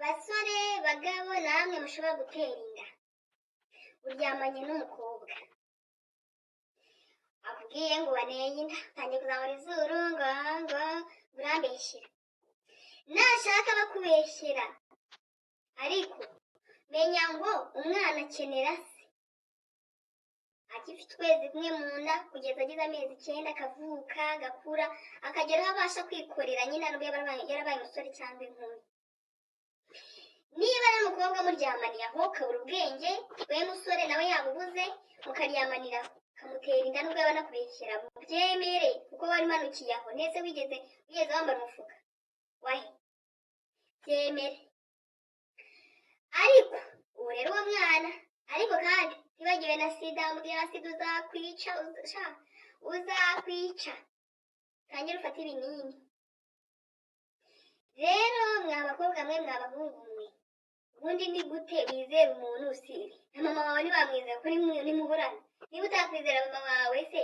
basore bagabo namwe mushobora gutera inda uryamanye n'umukobwa akubwiye ngo waneye inda utangiye kuzamura izuru ngo urambeshyera nashaka bakubeshyera ariko menya ngo umwana akenera se agifite ukwezi kumwe mu nda kugeza agize amezi 9 akavuka agakura akagera aho abasha kwikorera nyine nubwo yarabaye umusore cyangwa inkumi. Niba ari umukobwa muryamaniye aho kabura ubwenge we musore nawe yabubuze mukaryamanira kamutera inda nubwo yaba nakubeshyera byemere kuko wari manukiye aho nese wigeze wambara umufuka wahe byemere ariko ubu rero uwo mwana ariko kandi ntibagiwe na sida mubwira sida uzakwica tangira ufate ibinini. Rero mwabakobwa mwe mwabahungu mwe ubundi ni gute wizera umuntu usiri na mama wawe ntibamwizera ko nimuhorana niba utakwizera mama wawe se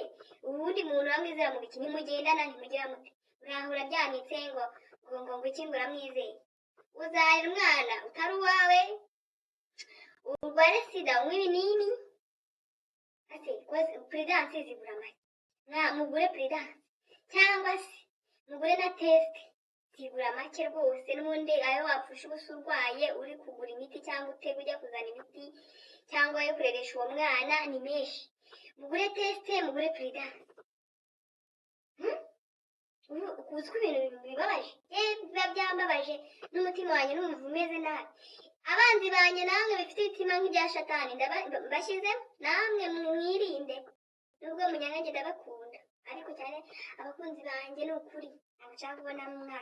ubundi muntu wamwizera mu biki nimugendana ntimugira muti urahura ryanitse ngo iki ngo uramwizeye uzahira umwana utari uwawe urware sida unywe ibinini ate puridasi zigura make mugure puridasi cyangwa se mugure na tesite zigura make rwose n'ubundi ayo wapfusha ubusa urwaye uri kugura imiti cyangwa utega ujya kuzana imiti cyangwa yo kureresha uwo mwana ni menshi mugure tesite mugure puridasi. Kuzi ko ibintu bibabaje biba byambabaje n'umutima wanjye numva umeze nabi abanzi banjye namwe bifite ibitima nk'ibya shatani ndabashyize namwe mwirinde nubwo munyange ndabakunda ariko cyane abakunzi banjye ni ukuri ntabwo nshaka kubona mwasa